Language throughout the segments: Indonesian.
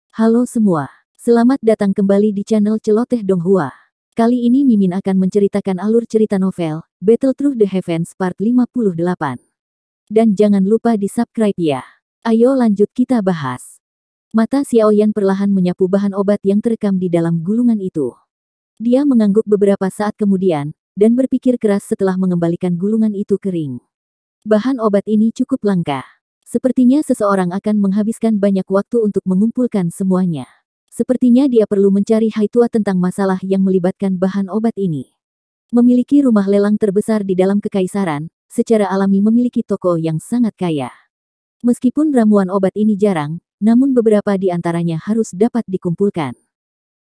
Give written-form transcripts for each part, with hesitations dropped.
Halo semua, selamat datang kembali di channel Celoteh Donghua. Kali ini Mimin akan menceritakan alur cerita novel, Battle Through the Heavens Part 58. Dan jangan lupa di-subscribe ya. Ayo lanjut kita bahas. Mata Xiaoyan perlahan menyapu bahan obat yang terekam di dalam gulungan itu. Dia mengangguk beberapa saat kemudian, dan berpikir keras setelah mengembalikan gulungan itu kering. Bahan obat ini cukup langka. Sepertinya seseorang akan menghabiskan banyak waktu untuk mengumpulkan semuanya. Sepertinya dia perlu mencari Haitua tentang masalah yang melibatkan bahan obat ini. Memiliki rumah lelang terbesar di dalam kekaisaran, secara alami memiliki toko yang sangat kaya. Meskipun ramuan obat ini jarang, namun beberapa di antaranya harus dapat dikumpulkan.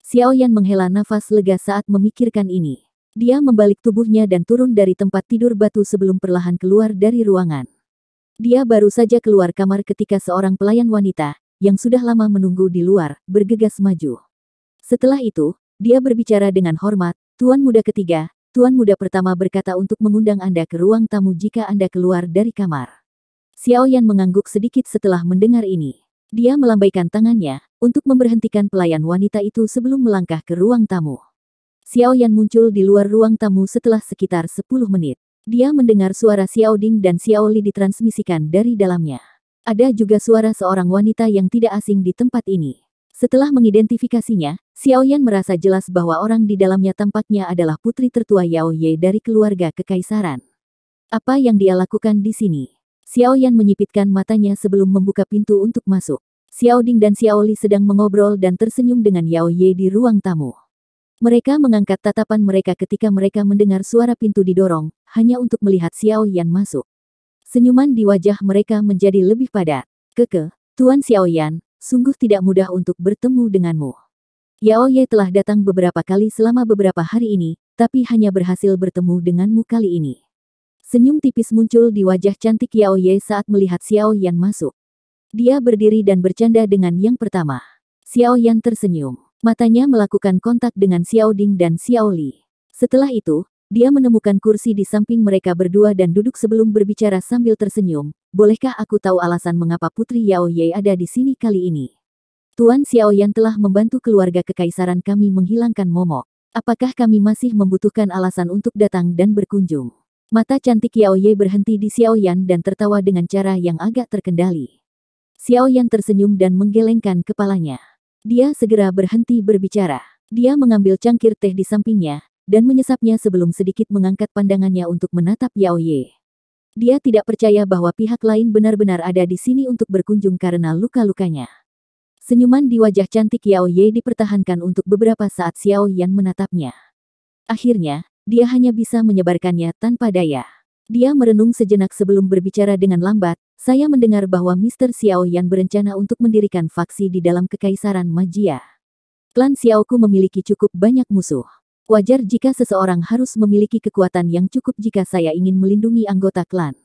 Xiaoyan menghela nafas lega saat memikirkan ini. Dia membalik tubuhnya dan turun dari tempat tidur batu sebelum perlahan keluar dari ruangan. Dia baru saja keluar kamar ketika seorang pelayan wanita, yang sudah lama menunggu di luar, bergegas maju. Setelah itu, dia berbicara dengan hormat, "Tuan muda ketiga, tuan muda pertama berkata untuk mengundang Anda ke ruang tamu jika Anda keluar dari kamar." Xiaoyan mengangguk sedikit setelah mendengar ini. Dia melambaikan tangannya, untuk memberhentikan pelayan wanita itu sebelum melangkah ke ruang tamu. Xiaoyan muncul di luar ruang tamu setelah sekitar 10 menit. Dia mendengar suara Xiao Ding dan Xiao Li ditransmisikan dari dalamnya. Ada juga suara seorang wanita yang tidak asing di tempat ini. Setelah mengidentifikasinya, Xiaoyan merasa jelas bahwa orang di dalamnya tampaknya adalah putri tertua Yao Ye dari keluarga kekaisaran. Apa yang dia lakukan di sini? Xiaoyan menyipitkan matanya sebelum membuka pintu untuk masuk. Xiao Ding dan Xiao Li sedang mengobrol dan tersenyum dengan Yao Ye di ruang tamu. Mereka mengangkat tatapan mereka ketika mereka mendengar suara pintu didorong, hanya untuk melihat Xiaoyan masuk. Senyuman di wajah mereka menjadi lebih padat. Tuan Xiaoyan, sungguh tidak mudah untuk bertemu denganmu. Yao Ye telah datang beberapa kali selama beberapa hari ini, tapi hanya berhasil bertemu denganmu kali ini. Senyum tipis muncul di wajah cantik Yao Ye saat melihat Xiaoyan masuk. Dia berdiri dan bercanda dengan yang pertama. Xiaoyan tersenyum. Matanya melakukan kontak dengan Xiao Ding dan Xiao Li. Setelah itu, dia menemukan kursi di samping mereka berdua dan duduk sebelum berbicara sambil tersenyum. "Bolehkah aku tahu alasan mengapa Putri Yao Ye ada di sini kali ini? Tuan Xiaoyan telah membantu keluarga kekaisaran kami menghilangkan momok. Apakah kami masih membutuhkan alasan untuk datang dan berkunjung?" Mata cantik Yao Ye berhenti di Xiaoyan dan tertawa dengan cara yang agak terkendali. Xiaoyan tersenyum dan menggelengkan kepalanya. Dia segera berhenti berbicara. Dia mengambil cangkir teh di sampingnya, dan menyesapnya sebelum sedikit mengangkat pandangannya untuk menatap Yao Ye. Dia tidak percaya bahwa pihak lain benar-benar ada di sini untuk berkunjung karena luka-lukanya. Senyuman di wajah cantik Yao Ye dipertahankan untuk beberapa saat Xiaoyan menatapnya. Akhirnya, dia hanya bisa menyebarkannya tanpa daya. Dia merenung sejenak sebelum berbicara dengan lambat. "Saya mendengar bahwa Mr. Xiaoyan berencana untuk mendirikan faksi di dalam kekaisaran Majia. Klan Xiaoku memiliki cukup banyak musuh. Wajar jika seseorang harus memiliki kekuatan yang cukup jika saya ingin melindungi anggota klan."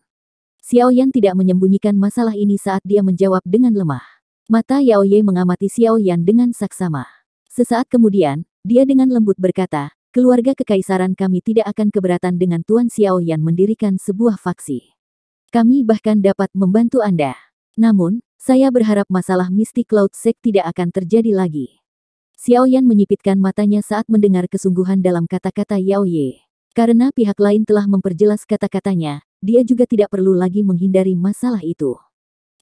Xiaoyan tidak menyembunyikan masalah ini saat dia menjawab dengan lemah. Mata Yao Ye mengamati Xiaoyan dengan saksama. Sesaat kemudian, dia dengan lembut berkata, "Keluarga kekaisaran kami tidak akan keberatan dengan Tuan Xiaoyan mendirikan sebuah faksi. Kami bahkan dapat membantu Anda. Namun, saya berharap masalah Mystic Cloud Sect tidak akan terjadi lagi." Xiaoyan menyipitkan matanya saat mendengar kesungguhan dalam kata-kata Yao Ye. Karena pihak lain telah memperjelas kata-katanya, dia juga tidak perlu lagi menghindari masalah itu.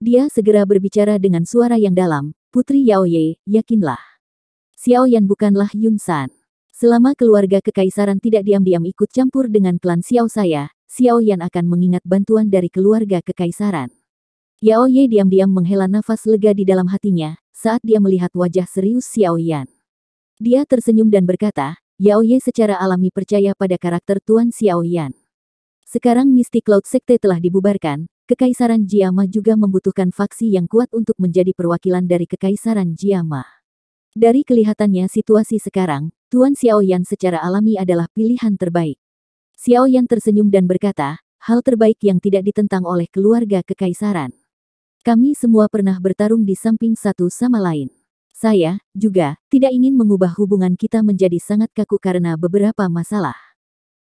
Dia segera berbicara dengan suara yang dalam, "Putri Yao Ye, yakinlah. Xiaoyan bukanlah Yun San. Selama keluarga kekaisaran tidak diam-diam ikut campur dengan klan Xiao saya, Xiaoyan akan mengingat bantuan dari keluarga kekaisaran." Yao Ye diam-diam menghela nafas lega di dalam hatinya, saat dia melihat wajah serius Xiaoyan. Dia tersenyum dan berkata, "Yao Ye secara alami percaya pada karakter Tuan Xiaoyan. Sekarang Mystic Cloud Sekte telah dibubarkan, Kekaisaran Jiama juga membutuhkan faksi yang kuat untuk menjadi perwakilan dari Kekaisaran Jiama. Dari kelihatannya situasi sekarang, Tuan Xiaoyan secara alami adalah pilihan terbaik." Xiaoyan tersenyum dan berkata, "Hal terbaik yang tidak ditentang oleh keluarga kekaisaran. Kami semua pernah bertarung di samping satu sama lain. Saya, juga, tidak ingin mengubah hubungan kita menjadi sangat kaku karena beberapa masalah.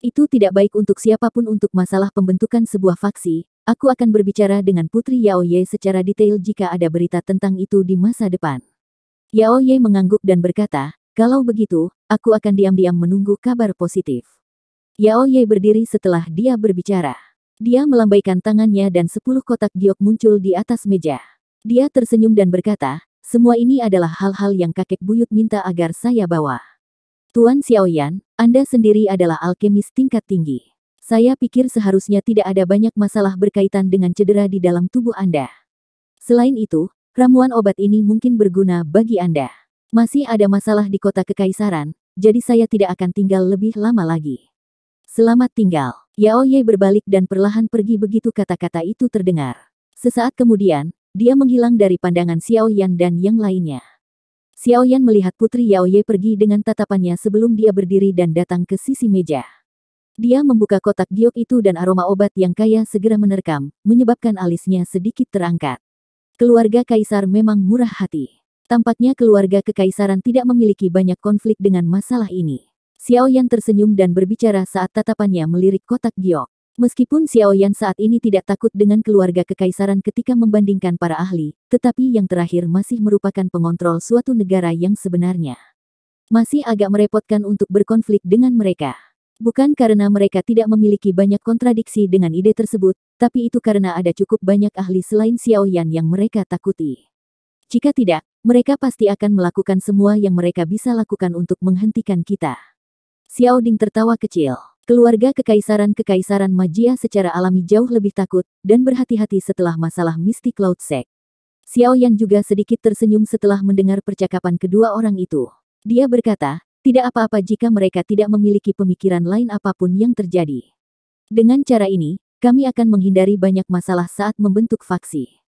Itu tidak baik untuk siapapun. Untuk masalah pembentukan sebuah faksi, aku akan berbicara dengan Putri Yao Ye secara detail jika ada berita tentang itu di masa depan." Yao Ye mengangguk dan berkata, kalau begitu, aku akan diam-diam menunggu kabar positif. Yao Ye berdiri setelah dia berbicara. Dia melambaikan tangannya dan 10 kotak giok muncul di atas meja. Dia tersenyum dan berkata, semua ini adalah hal-hal yang kakek buyut minta agar saya bawa. Tuan Xiaoyan, Anda sendiri adalah alkemis tingkat tinggi. Saya pikir seharusnya tidak ada banyak masalah berkaitan dengan cedera di dalam tubuh Anda. Selain itu, ramuan obat ini mungkin berguna bagi Anda. Masih ada masalah di kota kekaisaran, jadi saya tidak akan tinggal lebih lama lagi. Selamat tinggal. Yao Ye berbalik dan perlahan pergi begitu kata-kata itu terdengar. Sesaat kemudian, dia menghilang dari pandangan Xiao Yan dan yang lainnya. Xiao Yan melihat putri Yao Ye pergi dengan tatapannya sebelum dia berdiri dan datang ke sisi meja. Dia membuka kotak giok itu dan aroma obat yang kaya segera menerkam, menyebabkan alisnya sedikit terangkat. Keluarga kaisar memang murah hati. Tampaknya keluarga kekaisaran tidak memiliki banyak konflik dengan masalah ini. Xiao Yan tersenyum dan berbicara saat tatapannya melirik kotak giok. Meskipun Xiao Yan saat ini tidak takut dengan keluarga kekaisaran ketika membandingkan para ahli, tetapi yang terakhir masih merupakan pengontrol suatu negara yang sebenarnya. Masih agak merepotkan untuk berkonflik dengan mereka. Bukan karena mereka tidak memiliki banyak kontradiksi dengan ide tersebut, tapi itu karena ada cukup banyak ahli selain Xiao Yan yang mereka takuti. Jika tidak, mereka pasti akan melakukan semua yang mereka bisa lakukan untuk menghentikan kita. Xiao Ding tertawa kecil. Keluarga kekaisaran magia secara alami jauh lebih takut dan berhati-hati setelah masalah mistik Cloud Sect. Xiao Yan juga sedikit tersenyum setelah mendengar percakapan kedua orang itu. Dia berkata, tidak apa-apa jika mereka tidak memiliki pemikiran lain apapun yang terjadi. Dengan cara ini, kami akan menghindari banyak masalah saat membentuk faksi.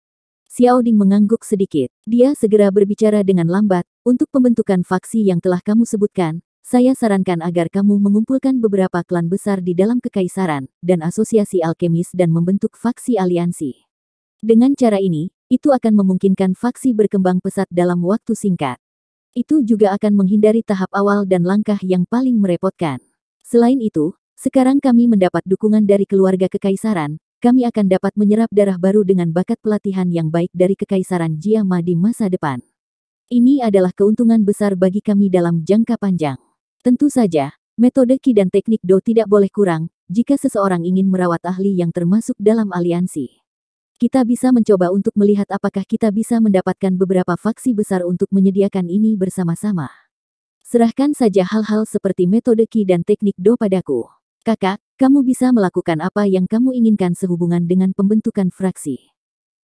Xiao Ding mengangguk sedikit. Dia segera berbicara dengan lambat, untuk pembentukan faksi yang telah kamu sebutkan, saya sarankan agar kamu mengumpulkan beberapa klan besar di dalam kekaisaran, dan asosiasi alkemis dan membentuk faksi aliansi. Dengan cara ini, itu akan memungkinkan faksi berkembang pesat dalam waktu singkat. Itu juga akan menghindari tahap awal dan langkah yang paling merepotkan. Selain itu, sekarang kami mendapat dukungan dari keluarga kekaisaran, kami akan dapat menyerap darah baru dengan bakat pelatihan yang baik dari kekaisaran Jiama di masa depan. Ini adalah keuntungan besar bagi kami dalam jangka panjang. Tentu saja, metode Qi dan teknik Do tidak boleh kurang, jika seseorang ingin merawat ahli yang termasuk dalam aliansi. Kita bisa mencoba untuk melihat apakah kita bisa mendapatkan beberapa faksi besar untuk menyediakan ini bersama-sama. Serahkan saja hal-hal seperti metode Qi dan teknik Do padaku. Kakak, kamu bisa melakukan apa yang kamu inginkan sehubungan dengan pembentukan fraksi.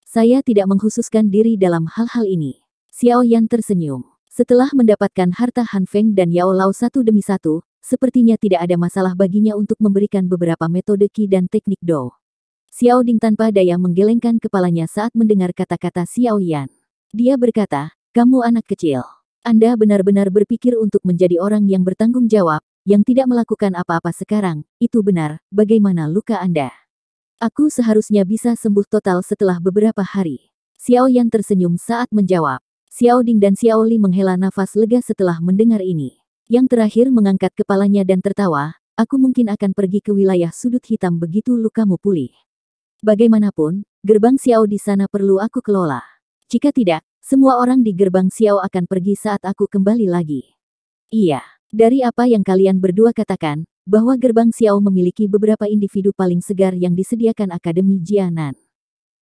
Saya tidak mengkhususkan diri dalam hal-hal ini. Xiao Yan tersenyum. Setelah mendapatkan harta Han Feng dan Yao Lao satu demi satu, sepertinya tidak ada masalah baginya untuk memberikan beberapa metode Qi dan teknik Do. Xiao Ding tanpa daya menggelengkan kepalanya saat mendengar kata-kata Xiao Yan. Dia berkata, kamu anak kecil. Anda benar-benar berpikir untuk menjadi orang yang bertanggung jawab, yang tidak melakukan apa-apa sekarang, itu benar, bagaimana luka Anda? Aku seharusnya bisa sembuh total setelah beberapa hari. Xiao Yan tersenyum saat menjawab. Xiao Ding dan Xiao Li menghela nafas lega setelah mendengar ini. Yang terakhir mengangkat kepalanya dan tertawa, aku mungkin akan pergi ke wilayah sudut hitam begitu lukamu pulih. Bagaimanapun, gerbang Xiao di sana perlu aku kelola. Jika tidak, semua orang di gerbang Xiao akan pergi saat aku kembali lagi. Iya, dari apa yang kalian berdua katakan, bahwa gerbang Xiao memiliki beberapa individu paling segar yang disediakan Akademi Jianan.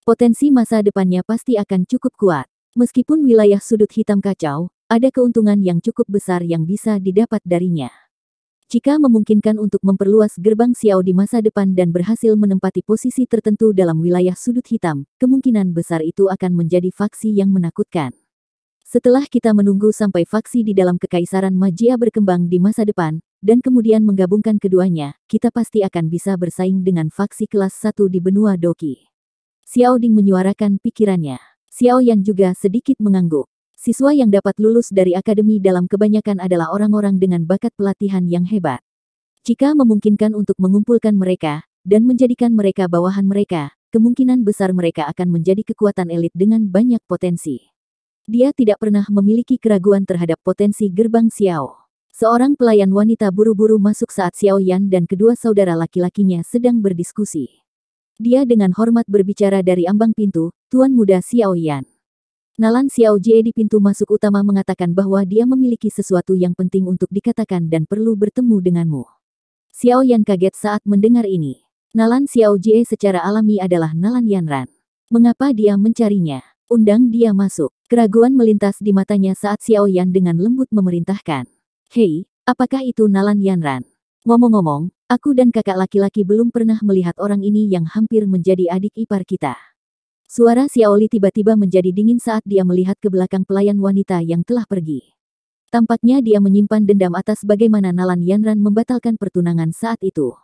Potensi masa depannya pasti akan cukup kuat. Meskipun wilayah sudut hitam kacau, ada keuntungan yang cukup besar yang bisa didapat darinya. Jika memungkinkan untuk memperluas gerbang Xiao di masa depan dan berhasil menempati posisi tertentu dalam wilayah sudut hitam, kemungkinan besar itu akan menjadi faksi yang menakutkan. Setelah kita menunggu sampai faksi di dalam kekaisaran magia berkembang di masa depan, dan kemudian menggabungkan keduanya, kita pasti akan bisa bersaing dengan faksi kelas 1 di benua Doqi. Xiao Ding menyuarakan pikirannya. Xiao Yan juga sedikit mengangguk. Siswa yang dapat lulus dari akademi dalam kebanyakan adalah orang-orang dengan bakat pelatihan yang hebat. Jika memungkinkan untuk mengumpulkan mereka, dan menjadikan mereka bawahan mereka, kemungkinan besar mereka akan menjadi kekuatan elit dengan banyak potensi. Dia tidak pernah memiliki keraguan terhadap potensi gerbang Xiao. Seorang pelayan wanita buru-buru masuk saat Xiao Yan dan kedua saudara laki-lakinya sedang berdiskusi. Dia dengan hormat berbicara dari ambang pintu, Tuan Muda Xiao Yan. Nalan Xiaojie di pintu masuk utama mengatakan bahwa dia memiliki sesuatu yang penting untuk dikatakan dan perlu bertemu denganmu. Xiao Yan kaget saat mendengar ini. Nalan Xiaojie secara alami adalah Nalan Yanran. Mengapa dia mencarinya? Undang dia masuk. Keraguan melintas di matanya saat Xiao Yan dengan lembut memerintahkan. Hei, apakah itu Nalan Yanran? Ngomong-ngomong, aku dan kakak laki-laki belum pernah melihat orang ini yang hampir menjadi adik ipar kita. Suara Xiaoli tiba-tiba menjadi dingin saat dia melihat ke belakang pelayan wanita yang telah pergi. Tampaknya dia menyimpan dendam atas bagaimana Nalan Yanran membatalkan pertunangan saat itu.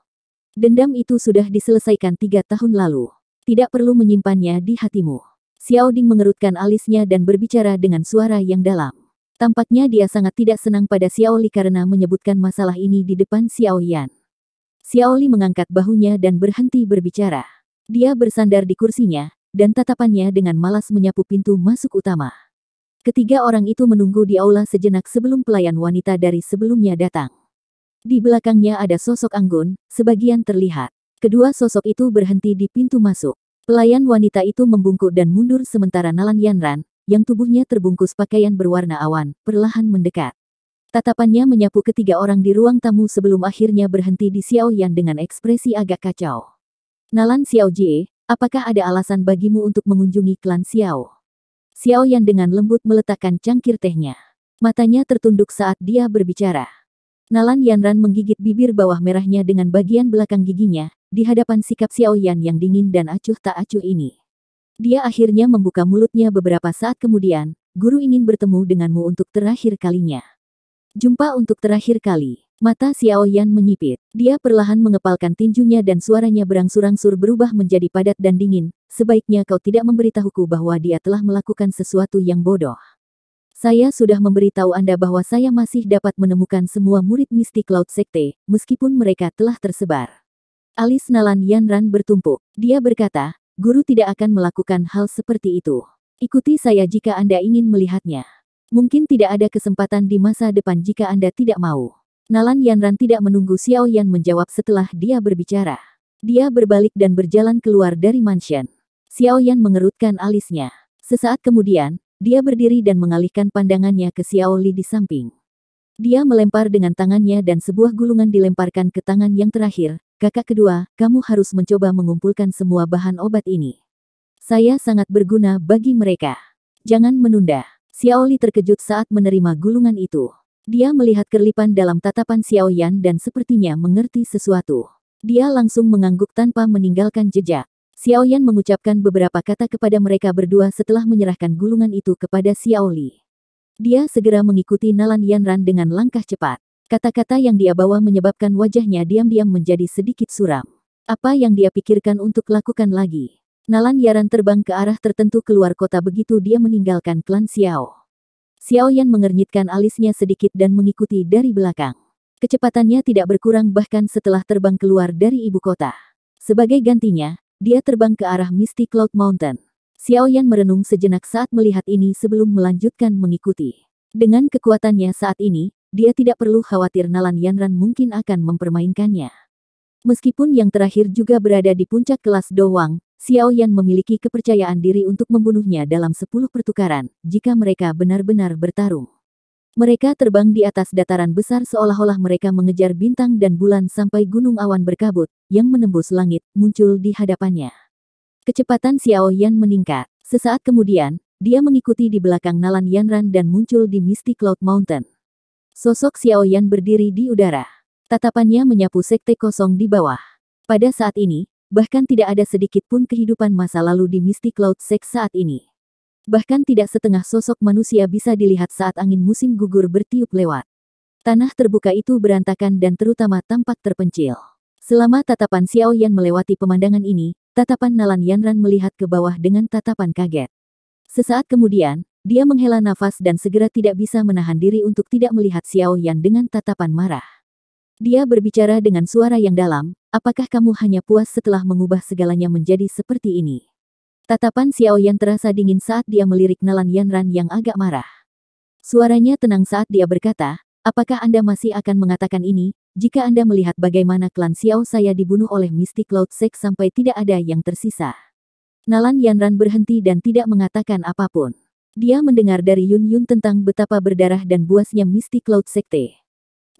Dendam itu sudah diselesaikan 3 tahun lalu. Tidak perlu menyimpannya di hatimu. Xiao Ding mengerutkan alisnya dan berbicara dengan suara yang dalam. Tampaknya dia sangat tidak senang pada Xiaoli karena menyebutkan masalah ini di depan Xiao Yan. Xiaoli mengangkat bahunya dan berhenti berbicara. Dia bersandar di kursinya, dan tatapannya dengan malas menyapu pintu masuk utama. Ketiga orang itu menunggu di aula sejenak sebelum pelayan wanita dari sebelumnya datang. Di belakangnya ada sosok anggun, sebagian terlihat. Kedua sosok itu berhenti di pintu masuk. Pelayan wanita itu membungkuk dan mundur sementara Nalan Yanran, yang tubuhnya terbungkus pakaian berwarna awan, perlahan mendekat. Tatapannya menyapu ketiga orang di ruang tamu sebelum akhirnya berhenti di Xiao Yan dengan ekspresi agak kacau. Nalan Xiaojie, apakah ada alasan bagimu untuk mengunjungi klan Xiao? Xiao Yan dengan lembut meletakkan cangkir tehnya. Matanya tertunduk saat dia berbicara. Nalan Yanran menggigit bibir bawah merahnya dengan bagian belakang giginya, di hadapan sikap Xiao Yan yang dingin dan acuh tak acuh ini. Dia akhirnya membuka mulutnya beberapa saat kemudian, guru ingin bertemu denganmu untuk terakhir kalinya. Jumpa untuk terakhir kali. Mata Xiao Yan menyipit. Dia perlahan mengepalkan tinjunya dan suaranya berangsur-angsur berubah menjadi padat dan dingin. Sebaiknya kau tidak memberitahuku bahwa dia telah melakukan sesuatu yang bodoh. Saya sudah memberitahu Anda bahwa saya masih dapat menemukan semua murid Misty Cloud Sekte, meskipun mereka telah tersebar. Alis Nalan Yanran bertumpuk. Dia berkata, guru tidak akan melakukan hal seperti itu. Ikuti saya jika Anda ingin melihatnya. Mungkin tidak ada kesempatan di masa depan jika Anda tidak mau. Nalan Yanran tidak menunggu Xiao Yan menjawab setelah dia berbicara. Dia berbalik dan berjalan keluar dari mansion. Xiao Yan mengerutkan alisnya. Sesaat kemudian, dia berdiri dan mengalihkan pandangannya ke Xiao Li di samping. Dia melempar dengan tangannya dan sebuah gulungan dilemparkan ke tangan yang terakhir. Kakak kedua, kamu harus mencoba mengumpulkan semua bahan obat ini. Saya sangat berguna bagi mereka. Jangan menunda. Xiao Li terkejut saat menerima gulungan itu. Dia melihat kerlipan dalam tatapan Xiao Yan dan sepertinya mengerti sesuatu. Dia langsung mengangguk tanpa meninggalkan jejak. Xiao Yan mengucapkan beberapa kata kepada mereka berdua setelah menyerahkan gulungan itu kepada Xiao Li. Dia segera mengikuti Nalan Yanran dengan langkah cepat. Kata-kata yang dia bawa menyebabkan wajahnya diam-diam menjadi sedikit suram. Apa yang dia pikirkan untuk lakukan lagi? Nalan Yanran terbang ke arah tertentu keluar kota begitu dia meninggalkan klan Xiao. Xiao Yan mengernyitkan alisnya sedikit dan mengikuti dari belakang. Kecepatannya tidak berkurang bahkan setelah terbang keluar dari ibu kota. Sebagai gantinya, dia terbang ke arah Misty Cloud Mountain. Xiao Yan merenung sejenak saat melihat ini sebelum melanjutkan mengikuti. Dengan kekuatannya saat ini, dia tidak perlu khawatir Nalan Yanran mungkin akan mempermainkannya. Meskipun yang terakhir juga berada di puncak kelas Dowang, Xiao Yan memiliki kepercayaan diri untuk membunuhnya dalam 10 pertukaran, jika mereka benar-benar bertarung. Mereka terbang di atas dataran besar seolah-olah mereka mengejar bintang dan bulan sampai gunung awan berkabut, yang menembus langit, muncul di hadapannya. Kecepatan Xiao Yan meningkat. Sesaat kemudian, dia mengikuti di belakang Nalan Yanran dan muncul di Misty Cloud Mountain. Sosok Xiao Yan berdiri di udara. Tatapannya menyapu sekte kosong di bawah. Pada saat ini, bahkan tidak ada sedikit pun kehidupan masa lalu di Misty Cloud Sect saat ini. Bahkan tidak setengah sosok manusia bisa dilihat saat angin musim gugur bertiup lewat. Tanah terbuka itu berantakan dan terutama tampak terpencil. Selama tatapan Xiao Yan melewati pemandangan ini, tatapan Nalan Yanran melihat ke bawah dengan tatapan kaget. Sesaat kemudian, dia menghela nafas dan segera tidak bisa menahan diri untuk tidak melihat Xiao Yan dengan tatapan marah. Dia berbicara dengan suara yang dalam, apakah kamu hanya puas setelah mengubah segalanya menjadi seperti ini? Tatapan Xiao Yan terasa dingin saat dia melirik Nalan Yanran yang agak marah. Suaranya tenang saat dia berkata, apakah Anda masih akan mengatakan ini, jika Anda melihat bagaimana klan Xiao saya dibunuh oleh Misty Cloud Sect sampai tidak ada yang tersisa? Nalan Yanran berhenti dan tidak mengatakan apapun. Dia mendengar dari Yun Yun tentang betapa berdarah dan buasnya Misty Cloud Sekte.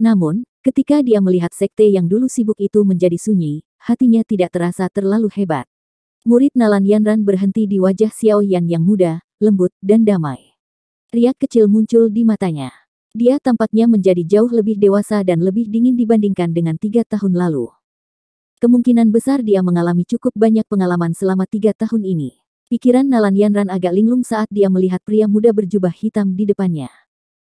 Namun, ketika dia melihat sekte yang dulu sibuk itu menjadi sunyi, hatinya tidak terasa terlalu hebat. Murid Nalan Yanran berhenti di wajah Xiao Yan yang muda, lembut, dan damai. Riak kecil muncul di matanya. Dia tampaknya menjadi jauh lebih dewasa dan lebih dingin dibandingkan dengan 3 tahun lalu. Kemungkinan besar dia mengalami cukup banyak pengalaman selama 3 tahun ini. Pikiran Nalan Yanran agak linglung saat dia melihat pria muda berjubah hitam di depannya.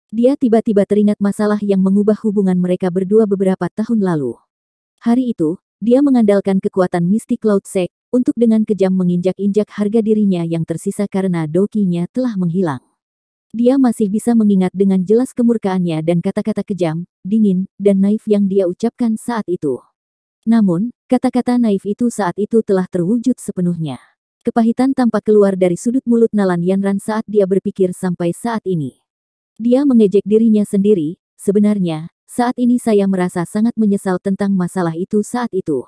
Dia tiba-tiba teringat masalah yang mengubah hubungan mereka berdua beberapa tahun lalu. Hari itu, dia mengandalkan kekuatan Misty Cloud Sect untuk dengan kejam menginjak-injak harga dirinya yang tersisa karena dokinya telah menghilang. Dia masih bisa mengingat dengan jelas kemurkaannya dan kata-kata kejam, dingin, dan naif yang dia ucapkan saat itu. Namun, kata-kata naif itu saat itu telah terwujud sepenuhnya. Kepahitan tampak keluar dari sudut mulut Nalan Yanran saat dia berpikir sampai saat ini. Dia mengejek dirinya sendiri, sebenarnya, saat ini saya merasa sangat menyesal tentang masalah itu saat itu.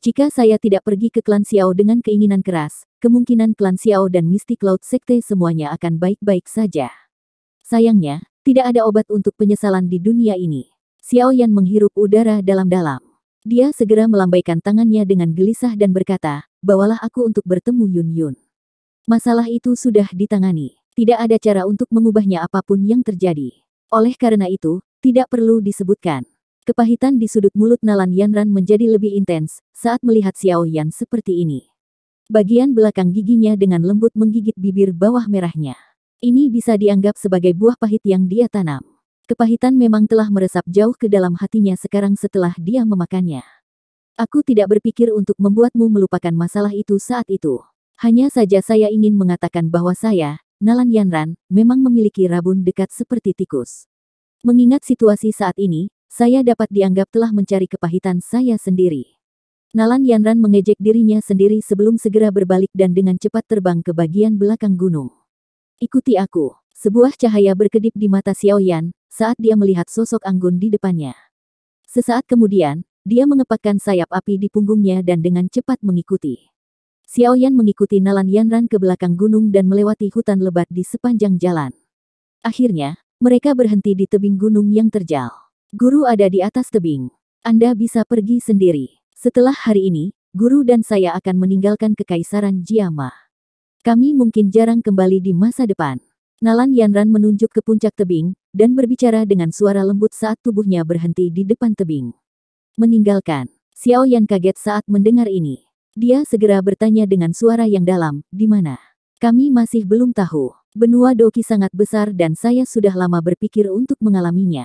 Jika saya tidak pergi ke klan Xiao dengan keinginan keras, kemungkinan klan Xiao dan Misty Cloud Sekte semuanya akan baik-baik saja. Sayangnya, tidak ada obat untuk penyesalan di dunia ini. Xiao Yan menghirup udara dalam-dalam. Dia segera melambaikan tangannya dengan gelisah dan berkata, bawalah aku untuk bertemu Yun Yun. Masalah itu sudah ditangani. Tidak ada cara untuk mengubahnya apapun yang terjadi. Oleh karena itu, tidak perlu disebutkan. Kepahitan di sudut mulut Nalan Yanran menjadi lebih intens saat melihat Xiao Yan seperti ini. Bagian belakang giginya dengan lembut menggigit bibir bawah merahnya. Ini bisa dianggap sebagai buah pahit yang dia tanam. Kepahitan memang telah meresap jauh ke dalam hatinya sekarang setelah dia memakannya. Aku tidak berpikir untuk membuatmu melupakan masalah itu saat itu. Hanya saja saya ingin mengatakan bahwa saya, Nalan Yanran, memang memiliki rabun dekat seperti tikus. Mengingat situasi saat ini, saya dapat dianggap telah mencari kepahitan saya sendiri. Nalan Yanran mengejek dirinya sendiri sebelum segera berbalik dan dengan cepat terbang ke bagian belakang gunung. Ikuti aku. Sebuah cahaya berkedip di mata Xiao Yan saat dia melihat sosok anggun di depannya. Sesaat kemudian, dia mengepakkan sayap api di punggungnya dan dengan cepat mengikuti. Xiao Yan mengikuti Nalan Yanran ke belakang gunung dan melewati hutan lebat di sepanjang jalan. Akhirnya, mereka berhenti di tebing gunung yang terjal. Guru ada di atas tebing. Anda bisa pergi sendiri. Setelah hari ini, guru dan saya akan meninggalkan Kekaisaran Jiama. Kami mungkin jarang kembali di masa depan. Nalan Yanran menunjuk ke puncak tebing, dan berbicara dengan suara lembut saat tubuhnya berhenti di depan tebing. Meninggalkan. Xiao Yan kaget saat mendengar ini. Dia segera bertanya dengan suara yang dalam, di mana? Kami masih belum tahu. Benua Doki sangat besar dan saya sudah lama berpikir untuk mengalaminya.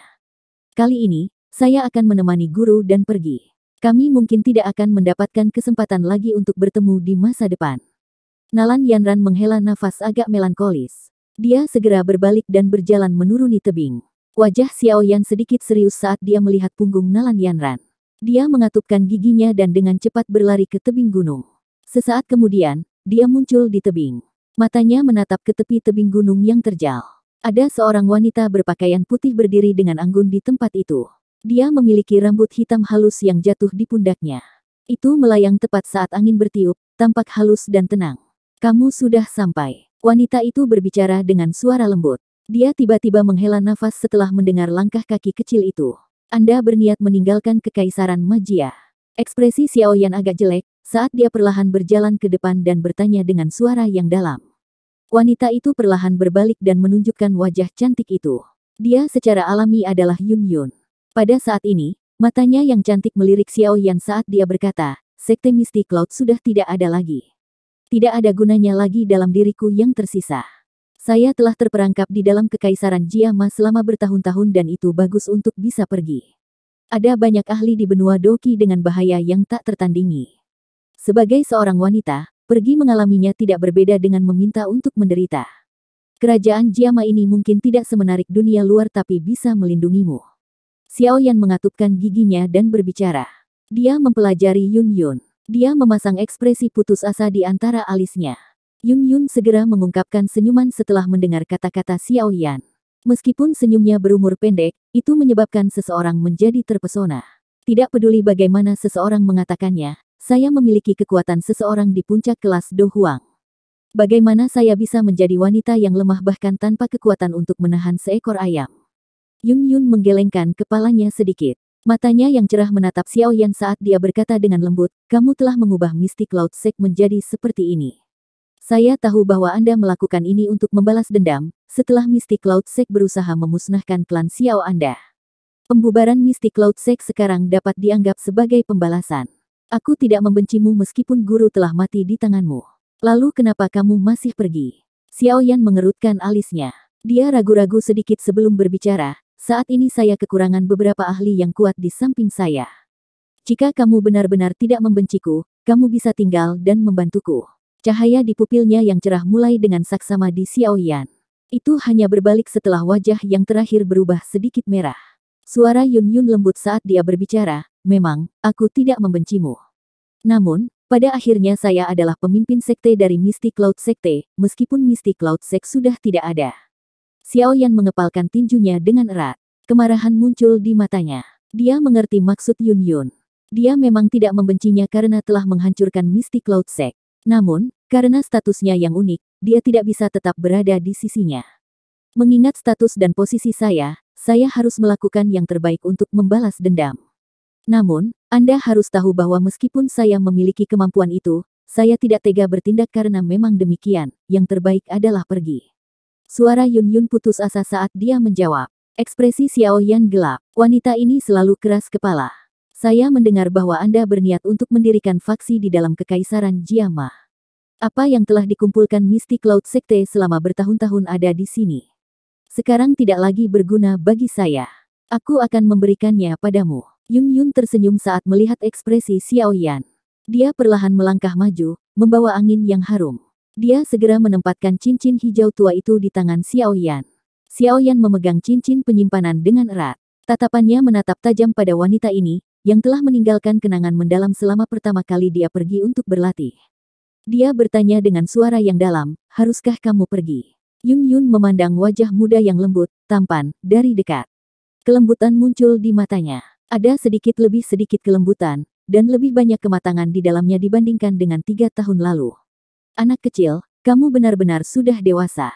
Kali ini, saya akan menemani guru dan pergi. Kami mungkin tidak akan mendapatkan kesempatan lagi untuk bertemu di masa depan. Nalan Yanran menghela nafas agak melankolis. Dia segera berbalik dan berjalan menuruni tebing. Wajah Xiao Yan sedikit serius saat dia melihat punggung Nalan Yanran. Dia mengatupkan giginya dan dengan cepat berlari ke tebing gunung. Sesaat kemudian, dia muncul di tebing. Matanya menatap ke tepi tebing gunung yang terjal. Ada seorang wanita berpakaian putih berdiri dengan anggun di tempat itu. Dia memiliki rambut hitam halus yang jatuh di pundaknya. Itu melayang tepat saat angin bertiup, tampak halus dan tenang. Kamu sudah sampai. Wanita itu berbicara dengan suara lembut. Dia tiba-tiba menghela nafas setelah mendengar langkah kaki kecil itu. Anda berniat meninggalkan Kekaisaran Magia. Ekspresi Xiao Yan agak jelek saat dia perlahan berjalan ke depan dan bertanya dengan suara yang dalam. Wanita itu perlahan berbalik dan menunjukkan wajah cantik itu. Dia secara alami adalah Yun Yun. Pada saat ini, matanya yang cantik melirik Xiao Yan saat dia berkata, Sekte Misty Cloud sudah tidak ada lagi. Tidak ada gunanya lagi dalam diriku yang tersisa. Saya telah terperangkap di dalam Kekaisaran Jiama selama bertahun-tahun dan itu bagus untuk bisa pergi. Ada banyak ahli di benua Doki dengan bahaya yang tak tertandingi. Sebagai seorang wanita, pergi mengalaminya tidak berbeda dengan meminta untuk menderita. Kerajaan Jiama ini mungkin tidak semenarik dunia luar tapi bisa melindungimu. Xiao Yan mengatupkan giginya dan berbicara. Dia mempelajari Yun Yun. Dia memasang ekspresi putus asa di antara alisnya. Yun Yun segera mengungkapkan senyuman setelah mendengar kata-kata Xiao Yan. Meskipun senyumnya berumur pendek, itu menyebabkan seseorang menjadi terpesona. Tidak peduli bagaimana seseorang mengatakannya, saya memiliki kekuatan seseorang di puncak kelas Do Huang. Bagaimana saya bisa menjadi wanita yang lemah bahkan tanpa kekuatan untuk menahan seekor ayam? Yun Yun menggelengkan kepalanya sedikit. Matanya yang cerah menatap Xiao Yan saat dia berkata dengan lembut, kamu telah mengubah Mystic Cloud Sect menjadi seperti ini. Saya tahu bahwa Anda melakukan ini untuk membalas dendam, setelah Mystic Cloud Sect berusaha memusnahkan klan Xiao Anda. Pembubaran Mystic Cloud Sect sekarang dapat dianggap sebagai pembalasan. Aku tidak membencimu meskipun guru telah mati di tanganmu. Lalu kenapa kamu masih pergi? Xiao Yan mengerutkan alisnya. Dia ragu-ragu sedikit sebelum berbicara, saat ini saya kekurangan beberapa ahli yang kuat di samping saya. Jika kamu benar-benar tidak membenciku, kamu bisa tinggal dan membantuku. Cahaya di pupilnya yang cerah mulai dengan saksama di Xiao Yan. Itu hanya berbalik setelah wajah yang terakhir berubah sedikit merah. Suara Yun Yun lembut saat dia berbicara, memang, aku tidak membencimu. Namun, pada akhirnya saya adalah pemimpin sekte dari Mystic Cloud Sekte, meskipun Mystic Cloud Sect sudah tidak ada. Xiao Yan mengepalkan tinjunya dengan erat. Kemarahan muncul di matanya. Dia mengerti maksud Yun Yun. Dia memang tidak membencinya karena telah menghancurkan Mystic Cloud Sect. Namun, karena statusnya yang unik, dia tidak bisa tetap berada di sisinya. Mengingat status dan posisi saya harus melakukan yang terbaik untuk membalas dendam. Namun, Anda harus tahu bahwa meskipun saya memiliki kemampuan itu, saya tidak tega bertindak karena memang demikian, yang terbaik adalah pergi. Suara Yun Yun putus asa saat dia menjawab. Ekspresi Xiao Yan gelap. Wanita ini selalu keras kepala. Saya mendengar bahwa Anda berniat untuk mendirikan faksi di dalam Kekaisaran Jiama. Apa yang telah dikumpulkan Mystic Cloud Sekte selama bertahun-tahun ada di sini. Sekarang tidak lagi berguna bagi saya. Aku akan memberikannya padamu. Yun Yun tersenyum saat melihat ekspresi Xiao Yan. Dia perlahan melangkah maju, membawa angin yang harum. Dia segera menempatkan cincin hijau tua itu di tangan Xiao Yan. Xiao Yan memegang cincin penyimpanan dengan erat. Tatapannya menatap tajam pada wanita ini, yang telah meninggalkan kenangan mendalam selama pertama kali dia pergi untuk berlatih. Dia bertanya dengan suara yang dalam, haruskah kamu pergi? Yun Yun memandang wajah muda yang lembut, tampan, dari dekat. Kelembutan muncul di matanya. Ada sedikit kelembutan, dan lebih banyak kematangan di dalamnya dibandingkan dengan 3 tahun lalu. Anak kecil, kamu benar-benar sudah dewasa.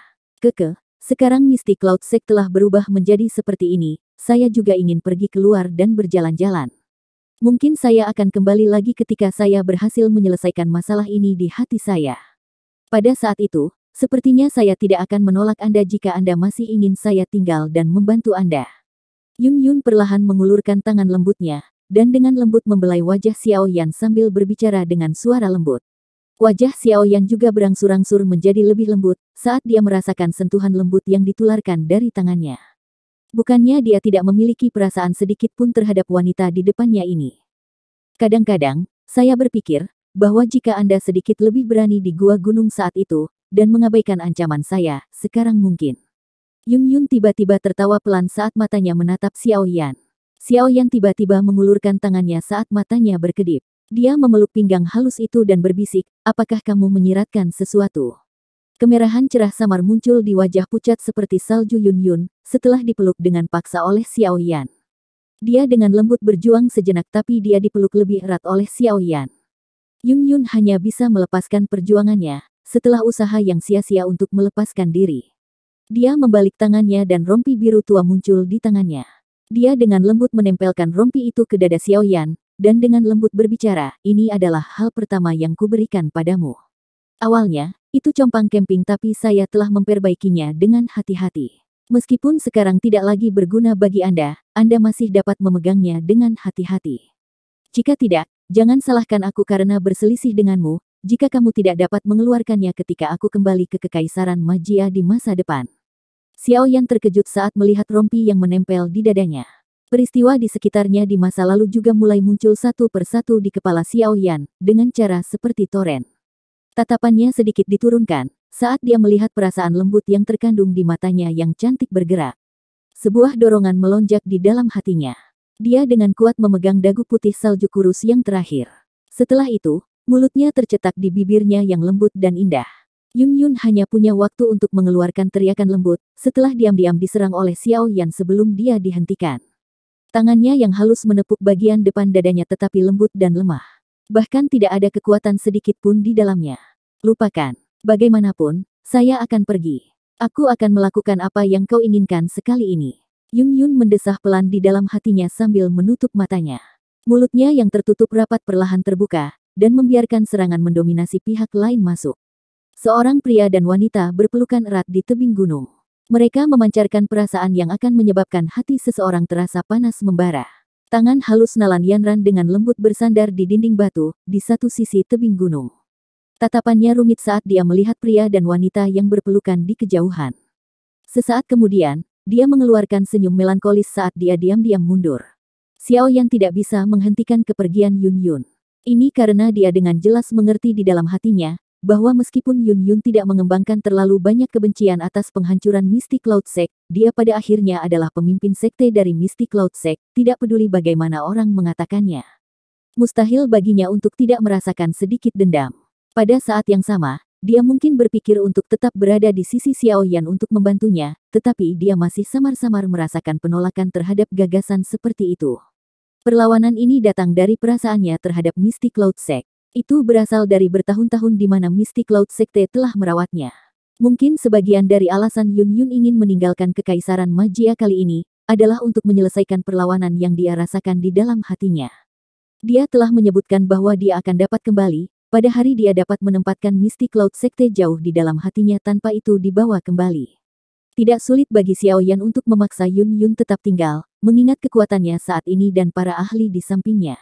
Sekarang Mystic Cloud Sect telah berubah menjadi seperti ini, saya juga ingin pergi keluar dan berjalan-jalan. Mungkin saya akan kembali lagi ketika saya berhasil menyelesaikan masalah ini di hati saya. Pada saat itu, sepertinya saya tidak akan menolak Anda jika Anda masih ingin saya tinggal dan membantu Anda. Yun Yun perlahan mengulurkan tangan lembutnya, dan dengan lembut membelai wajah Xiao Yan sambil berbicara dengan suara lembut. Wajah Xiao Yan juga berangsur-angsur menjadi lebih lembut, saat dia merasakan sentuhan lembut yang ditularkan dari tangannya. Bukannya dia tidak memiliki perasaan sedikit pun terhadap wanita di depannya ini. Kadang-kadang, saya berpikir, bahwa jika Anda sedikit lebih berani di gua gunung saat itu, dan mengabaikan ancaman saya, sekarang mungkin. Yun Yun tiba-tiba tertawa pelan saat matanya menatap Xiao Yan. Xiao Yan tiba-tiba mengulurkan tangannya saat matanya berkedip. Dia memeluk pinggang halus itu dan berbisik, apakah kamu menyiratkan sesuatu? Kemerahan cerah samar muncul di wajah pucat seperti salju Yun Yun, setelah dipeluk dengan paksa oleh Xiao Yan. Dia dengan lembut berjuang sejenak tapi dia dipeluk lebih erat oleh Xiao Yan. Yun Yun hanya bisa melepaskan perjuangannya, setelah usaha yang sia-sia untuk melepaskan diri. Dia membalik tangannya dan rompi biru tua muncul di tangannya. Dia dengan lembut menempelkan rompi itu ke dada Xiao Yan, dan dengan lembut berbicara, ini adalah hal pertama yang kuberikan padamu. Awalnya, itu compang camping tapi saya telah memperbaikinya dengan hati-hati. Meskipun sekarang tidak lagi berguna bagi Anda masih dapat memegangnya dengan hati-hati. Jika tidak, jangan salahkan aku karena berselisih denganmu, jika kamu tidak dapat mengeluarkannya ketika aku kembali ke Kekaisaran Magia di masa depan. Xiao Yan terkejut saat melihat rompi yang menempel di dadanya. Peristiwa di sekitarnya di masa lalu juga mulai muncul satu persatu di kepala Xiao Yan, dengan cara seperti toren. Tatapannya sedikit diturunkan, saat dia melihat perasaan lembut yang terkandung di matanya yang cantik bergerak. Sebuah dorongan melonjak di dalam hatinya. Dia dengan kuat memegang dagu putih salju kurus yang terakhir. Setelah itu, mulutnya tercetak di bibirnya yang lembut dan indah. Yun Yun hanya punya waktu untuk mengeluarkan teriakan lembut, setelah diam-diam diserang oleh Xiao Yan sebelum dia dihentikan. Tangannya yang halus menepuk bagian depan dadanya tetapi lembut dan lemah. Bahkan tidak ada kekuatan sedikit pun di dalamnya. Lupakan. Bagaimanapun, saya akan pergi. Aku akan melakukan apa yang kau inginkan sekali ini. Yun Yun mendesah pelan di dalam hatinya sambil menutup matanya. Mulutnya yang tertutup rapat perlahan terbuka, dan membiarkan serangan mendominasi pihak lain masuk. Seorang pria dan wanita berpelukan erat di tebing gunung. Mereka memancarkan perasaan yang akan menyebabkan hati seseorang terasa panas membara. Tangan halus Nalan Yanran dengan lembut bersandar di dinding batu, di satu sisi tebing gunung. Tatapannya rumit saat dia melihat pria dan wanita yang berpelukan di kejauhan. Sesaat kemudian, dia mengeluarkan senyum melankolis saat dia diam-diam mundur. Xiao Yan tidak bisa menghentikan kepergian Yun Yun. Ini karena dia dengan jelas mengerti di dalam hatinya, bahwa meskipun Yun Yun tidak mengembangkan terlalu banyak kebencian atas penghancuran Mystic Cloud Sect, dia pada akhirnya adalah pemimpin sekte dari Mystic Cloud Sect, tidak peduli bagaimana orang mengatakannya. Mustahil baginya untuk tidak merasakan sedikit dendam. Pada saat yang sama, dia mungkin berpikir untuk tetap berada di sisi Xiao Yan untuk membantunya, tetapi dia masih samar-samar merasakan penolakan terhadap gagasan seperti itu. Perlawanan ini datang dari perasaannya terhadap Mystic Cloud Sect. Itu berasal dari bertahun-tahun di mana Mystic Cloud Sekte telah merawatnya. Mungkin sebagian dari alasan Yun Yun ingin meninggalkan kekaisaran magia kali ini, adalah untuk menyelesaikan perlawanan yang dia rasakan di dalam hatinya. Dia telah menyebutkan bahwa dia akan dapat kembali, pada hari dia dapat menempatkan Mystic Cloud Sekte jauh di dalam hatinya tanpa itu dibawa kembali. Tidak sulit bagi Xiao Yan untuk memaksa Yun Yun tetap tinggal, mengingat kekuatannya saat ini dan para ahli di sampingnya.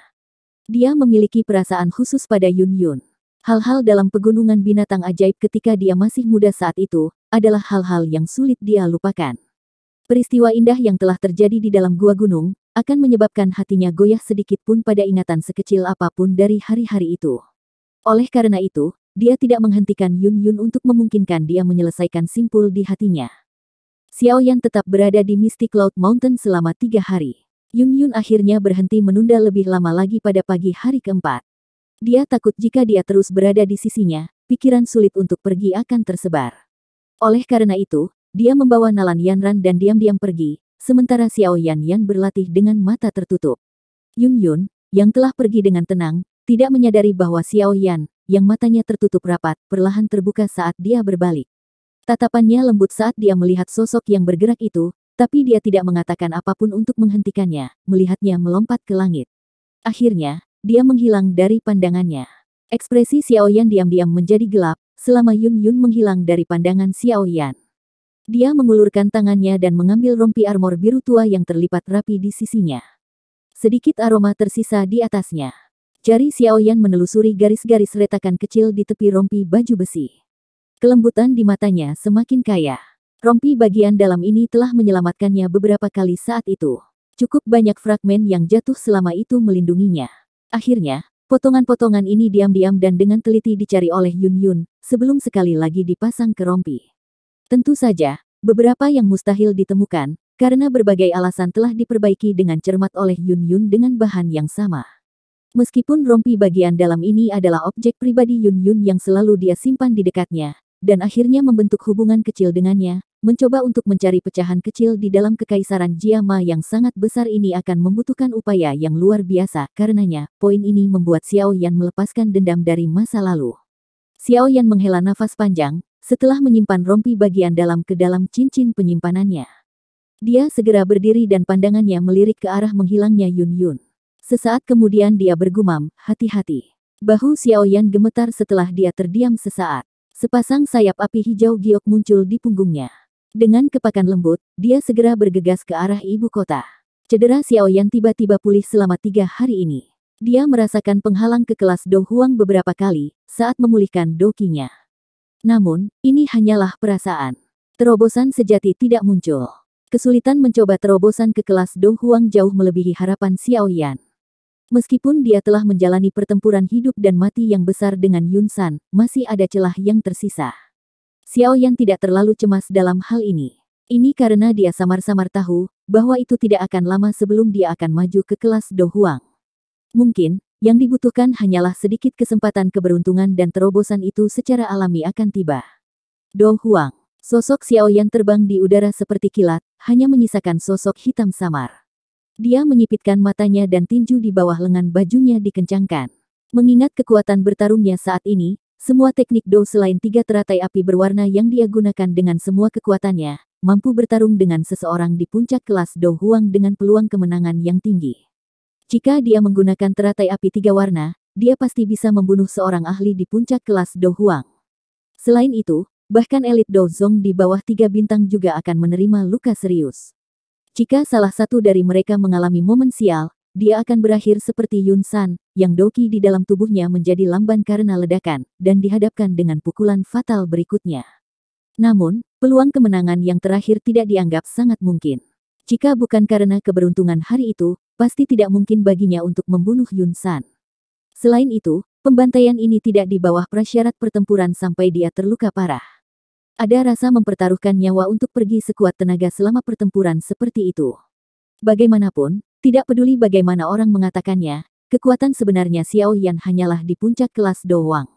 Dia memiliki perasaan khusus pada Yun Yun. Hal-hal dalam pegunungan binatang ajaib ketika dia masih muda saat itu, adalah hal-hal yang sulit dia lupakan. Peristiwa indah yang telah terjadi di dalam gua gunung, akan menyebabkan hatinya goyah sedikit pun pada ingatan sekecil apapun dari hari-hari itu. Oleh karena itu, dia tidak menghentikan Yun Yun untuk memungkinkan dia menyelesaikan simpul di hatinya. Xiao Yan tetap berada di Mystic Cloud Mountain selama 3 hari. Yun Yun akhirnya berhenti menunda lebih lama lagi pada pagi hari keempat. Dia takut jika dia terus berada di sisinya, pikiran sulit untuk pergi akan tersebar. Oleh karena itu, dia membawa Nalan Yanran dan diam-diam pergi, sementara Xiao Yan berlatih dengan mata tertutup. Yun Yun, yang telah pergi dengan tenang, tidak menyadari bahwa Xiao Yan, yang matanya tertutup rapat, perlahan terbuka saat dia berbalik. Tatapannya lembut saat dia melihat sosok yang bergerak itu, tapi dia tidak mengatakan apapun untuk menghentikannya, melihatnya melompat ke langit. Akhirnya, dia menghilang dari pandangannya. Ekspresi Xiao Yan diam-diam menjadi gelap, selama Yun Yun menghilang dari pandangan Xiao Yan. Dia mengulurkan tangannya dan mengambil rompi armor biru tua yang terlipat rapi di sisinya. Sedikit aroma tersisa di atasnya. Jari Xiao Yan menelusuri garis-garis retakan kecil di tepi rompi baju besi. Kelembutan di matanya semakin kaya. Rompi bagian dalam ini telah menyelamatkannya beberapa kali saat itu. Cukup banyak fragmen yang jatuh selama itu melindunginya. Akhirnya, potongan-potongan ini diam-diam dan dengan teliti dicari oleh Yun Yun, sebelum sekali lagi dipasang ke rompi. Tentu saja, beberapa yang mustahil ditemukan, karena berbagai alasan telah diperbaiki dengan cermat oleh Yun Yun dengan bahan yang sama. Meskipun rompi bagian dalam ini adalah objek pribadi Yun Yun yang selalu dia simpan di dekatnya, dan akhirnya membentuk hubungan kecil dengannya, mencoba untuk mencari pecahan kecil di dalam kekaisaran Jiama yang sangat besar ini akan membutuhkan upaya yang luar biasa. Karenanya, poin ini membuat Xiao Yan melepaskan dendam dari masa lalu. Xiao Yan menghela nafas panjang, setelah menyimpan rompi bagian dalam ke dalam cincin penyimpanannya. Dia segera berdiri dan pandangannya melirik ke arah menghilangnya Yun Yun. Sesaat kemudian dia bergumam, hati-hati. Bahu Xiao Yan gemetar setelah dia terdiam sesaat. Sepasang sayap api hijau giok muncul di punggungnya. Dengan kepakan lembut, dia segera bergegas ke arah ibu kota. Cedera Xiao Yan tiba-tiba pulih selama 3 hari ini. Dia merasakan penghalang ke kelas Do Huang beberapa kali, saat memulihkan dokinya. Namun, ini hanyalah perasaan. Terobosan sejati tidak muncul. Kesulitan mencoba terobosan ke kelas Do Huang jauh melebihi harapan Xiao Yan. Meskipun dia telah menjalani pertempuran hidup dan mati yang besar dengan Yun San, masih ada celah yang tersisa. Xiao Yan tidak terlalu cemas dalam hal ini. Ini karena dia samar-samar tahu, bahwa itu tidak akan lama sebelum dia akan maju ke kelas Do Huang. Mungkin, yang dibutuhkan hanyalah sedikit kesempatan keberuntungan dan terobosan itu secara alami akan tiba. Do Huang. Sosok Xiao Yan terbang di udara seperti kilat, hanya menyisakan sosok hitam samar. Dia menyipitkan matanya dan tinju di bawah lengan bajunya dikencangkan. Mengingat kekuatan bertarungnya saat ini, Semua teknik Do selain 3 teratai api berwarna yang dia gunakan dengan semua kekuatannya, mampu bertarung dengan seseorang di puncak kelas Do Huang dengan peluang kemenangan yang tinggi. Jika dia menggunakan teratai api 3 warna, dia pasti bisa membunuh seorang ahli di puncak kelas Do Huang. Selain itu, bahkan elit Do Zong di bawah 3 bintang juga akan menerima luka serius. Jika salah satu dari mereka mengalami momen sial, dia akan berakhir seperti Yun San, yang doki di dalam tubuhnya menjadi lamban karena ledakan, dan dihadapkan dengan pukulan fatal berikutnya. Namun, peluang kemenangan yang terakhir tidak dianggap sangat mungkin. Jika bukan karena keberuntungan hari itu, pasti tidak mungkin baginya untuk membunuh Yun San. Selain itu, pembantaian ini tidak di bawah prasyarat pertempuran sampai dia terluka parah. Ada rasa mempertaruhkan nyawa untuk pergi sekuat tenaga selama pertempuran seperti itu. Bagaimanapun, tidak peduli bagaimana orang mengatakannya, kekuatan sebenarnya Xiao Yan hanyalah di puncak kelas Do Huang.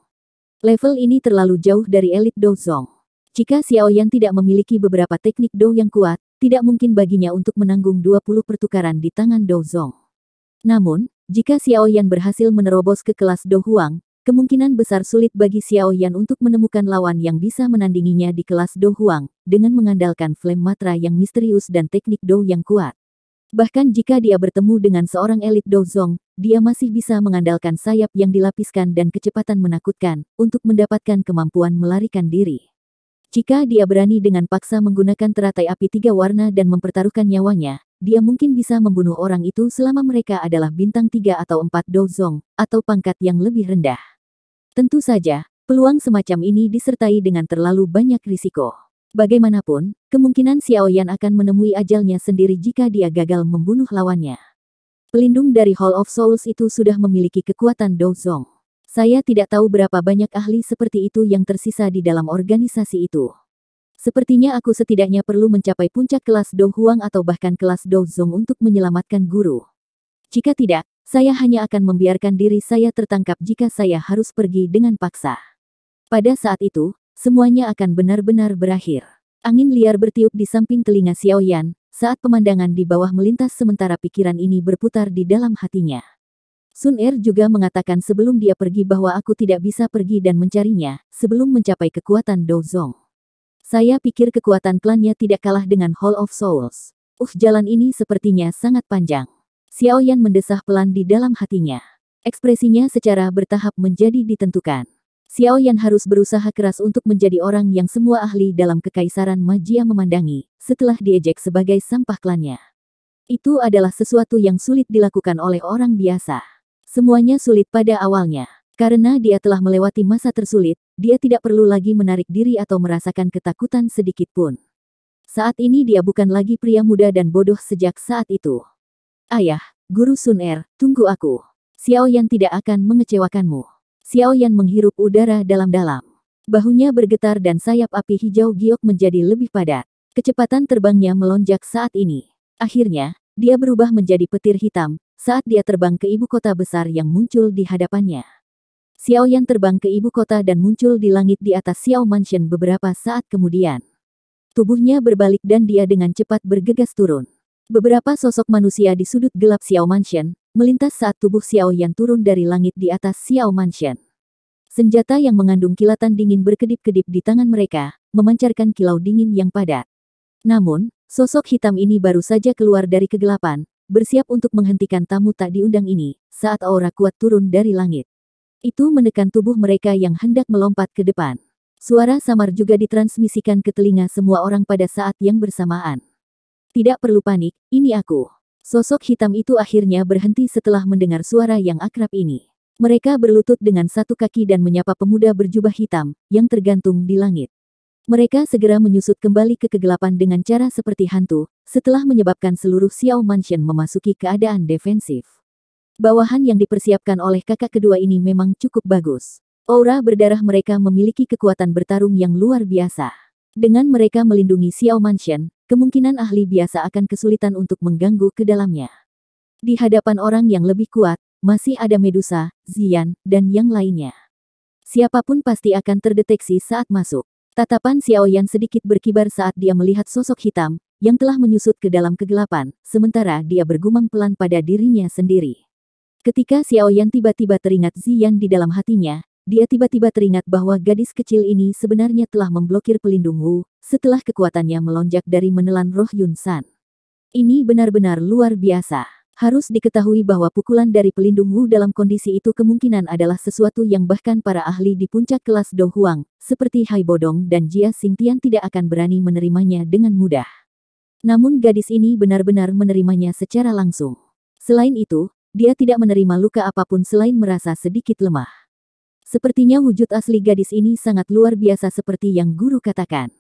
Level ini terlalu jauh dari elit Do Zong. Jika Xiao Yan tidak memiliki beberapa teknik Do yang kuat, tidak mungkin baginya untuk menanggung 20 pertukaran di tangan Do Zong. Namun, jika Xiao Yan berhasil menerobos ke kelas Do Huang, kemungkinan besar sulit bagi Xiao Yan untuk menemukan lawan yang bisa menandinginya di kelas Do Huang, dengan mengandalkan flame matra yang misterius dan teknik Do yang kuat. Bahkan jika dia bertemu dengan seorang elit Do Zong, dia masih bisa mengandalkan sayap yang dilapiskan dan kecepatan menakutkan, untuk mendapatkan kemampuan melarikan diri. Jika dia berani dengan paksa menggunakan teratai api 3 warna dan mempertaruhkan nyawanya, dia mungkin bisa membunuh orang itu selama mereka adalah bintang 3 atau 4 Do Zong, atau pangkat yang lebih rendah. Tentu saja, peluang semacam ini disertai dengan terlalu banyak risiko. Bagaimanapun, kemungkinan Xiao Yan akan menemui ajalnya sendiri jika dia gagal membunuh lawannya. Pelindung dari Hall of Souls itu sudah memiliki kekuatan Do Zong. Saya tidak tahu berapa banyak ahli seperti itu yang tersisa di dalam organisasi itu. Sepertinya aku setidaknya perlu mencapai puncak kelas Do Huang atau bahkan kelas Do Zong untuk menyelamatkan guru. Jika tidak, saya hanya akan membiarkan diri saya tertangkap jika saya harus pergi dengan paksa. Pada saat itu, semuanya akan benar-benar berakhir. Angin liar bertiup di samping telinga Xiao Yan, saat pemandangan di bawah melintas sementara pikiran ini berputar di dalam hatinya. Sun Er juga mengatakan sebelum dia pergi bahwa aku tidak bisa pergi dan mencarinya, sebelum mencapai kekuatan Do Zong. Saya pikir kekuatan klannya tidak kalah dengan Hall of Souls. Jalan ini sepertinya sangat panjang. Xiao Yan mendesah pelan di dalam hatinya. Ekspresinya secara bertahap menjadi ditentukan. Xiao Yan harus berusaha keras untuk menjadi orang yang semua ahli dalam kekaisaran Majia memandangi, setelah diejek sebagai sampah klannya. Itu adalah sesuatu yang sulit dilakukan oleh orang biasa. Semuanya sulit pada awalnya. Karena dia telah melewati masa tersulit, dia tidak perlu lagi menarik diri atau merasakan ketakutan sedikit pun. Saat ini dia bukan lagi pria muda dan bodoh sejak saat itu. Ayah, Guru Sun Er, tunggu aku. Xiao Yan tidak akan mengecewakanmu. Xiao Yan menghirup udara dalam-dalam. Bahunya bergetar dan sayap api hijau giok menjadi lebih padat. Kecepatan terbangnya melonjak saat ini. Akhirnya, dia berubah menjadi petir hitam, saat dia terbang ke ibu kota besar yang muncul di hadapannya. Xiao Yan terbang ke ibu kota dan muncul di langit di atas Xiao Mansion beberapa saat kemudian. Tubuhnya berbalik dan dia dengan cepat bergegas turun. Beberapa sosok manusia di sudut gelap Xiao Mansion, melintas saat tubuh Xiao Yan turun dari langit di atas Xiao Mansion. Senjata yang mengandung kilatan dingin berkedip-kedip di tangan mereka, memancarkan kilau dingin yang padat. Namun, sosok hitam ini baru saja keluar dari kegelapan, bersiap untuk menghentikan tamu tak diundang ini, saat aura kuat turun dari langit. Itu menekan tubuh mereka yang hendak melompat ke depan. Suara samar juga ditransmisikan ke telinga semua orang pada saat yang bersamaan. Tidak perlu panik, ini aku. Sosok hitam itu akhirnya berhenti setelah mendengar suara yang akrab ini. Mereka berlutut dengan satu kaki dan menyapa pemuda berjubah hitam, yang tergantung di langit. Mereka segera menyusut kembali ke kegelapan dengan cara seperti hantu, setelah menyebabkan seluruh Xiao Mansion memasuki keadaan defensif. Bawahan yang dipersiapkan oleh kakak kedua ini memang cukup bagus. Aura berdarah mereka memiliki kekuatan bertarung yang luar biasa. Dengan mereka melindungi Xiao Mansion, kemungkinan ahli biasa akan kesulitan untuk mengganggu ke dalamnya. Di hadapan orang yang lebih kuat, masih ada Medusa, Ziyan, dan yang lainnya. Siapapun pasti akan terdeteksi saat masuk. Tatapan Xiao Yan sedikit berkibar saat dia melihat sosok hitam, yang telah menyusut ke dalam kegelapan, sementara dia bergumam pelan pada dirinya sendiri. Ketika Xiao Yan tiba-tiba teringat Ziyan di dalam hatinya, dia tiba-tiba teringat bahwa gadis kecil ini sebenarnya telah memblokir pelindung Wu, setelah kekuatannya melonjak dari menelan roh Yun San. Ini benar-benar luar biasa. Harus diketahui bahwa pukulan dari pelindung Wu dalam kondisi itu kemungkinan adalah sesuatu yang bahkan para ahli di puncak kelas Do Huang, seperti Hai Bodong dan Jia Xingtian tidak akan berani menerimanya dengan mudah. Namun gadis ini benar-benar menerimanya secara langsung. Selain itu, dia tidak menerima luka apapun selain merasa sedikit lemah. Sepertinya wujud asli gadis ini sangat luar biasa seperti yang guru katakan.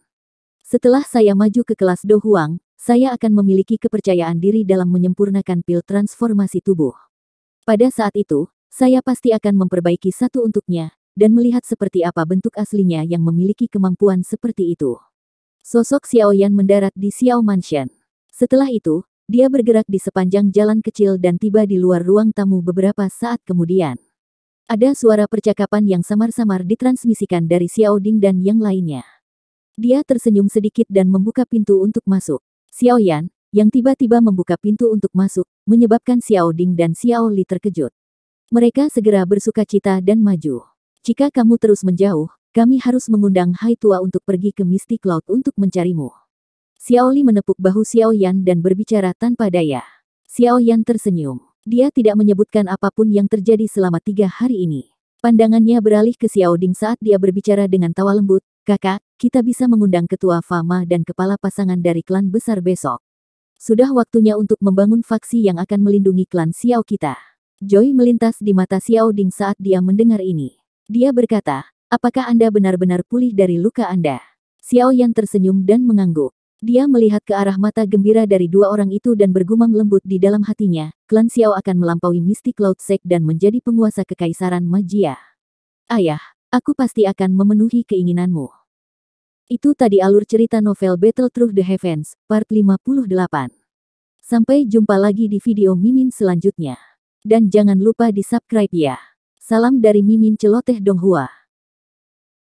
Setelah saya maju ke kelas Do Huang, saya akan memiliki kepercayaan diri dalam menyempurnakan pil transformasi tubuh. Pada saat itu, saya pasti akan memperbaiki satu untuknya, dan melihat seperti apa bentuk aslinya yang memiliki kemampuan seperti itu. Sosok Xiao Yan mendarat di Xiao Mansion. Setelah itu, dia bergerak di sepanjang jalan kecil dan tiba di luar ruang tamu beberapa saat kemudian. Ada suara percakapan yang samar-samar ditransmisikan dari Xiao Ding dan yang lainnya. Dia tersenyum sedikit dan membuka pintu untuk masuk. Xiao Yan, yang tiba-tiba membuka pintu untuk masuk, menyebabkan Xiao Ding dan Xiao Li terkejut. Mereka segera bersukacita dan maju. Jika kamu terus menjauh, kami harus mengundang Hai Tua untuk pergi ke Misty Cloud untuk mencarimu. Xiao Li menepuk bahu Xiao Yan dan berbicara tanpa daya. Xiao Yan tersenyum. Dia tidak menyebutkan apapun yang terjadi selama 3 hari ini. Pandangannya beralih ke Xiao Ding saat dia berbicara dengan tawa lembut. Kakak, kita bisa mengundang ketua Fama dan kepala pasangan dari klan besar besok. Sudah waktunya untuk membangun faksi yang akan melindungi klan Xiao kita. Joy melintas di mata Xiao Ding saat dia mendengar ini. Dia berkata, apakah Anda benar-benar pulih dari luka Anda? Xiao Yan tersenyum dan mengangguk. Dia melihat ke arah mata gembira dari dua orang itu dan bergumam lembut di dalam hatinya, klan Xiao akan melampaui Misty Cloud Sect dan menjadi penguasa kekaisaran Magia. Ayah, aku pasti akan memenuhi keinginanmu. Itu tadi alur cerita novel Battle Through the Heavens, part 58. Sampai jumpa lagi di video Mimin selanjutnya. Dan jangan lupa di subscribe ya. Salam dari Mimin Celoteh Donghua.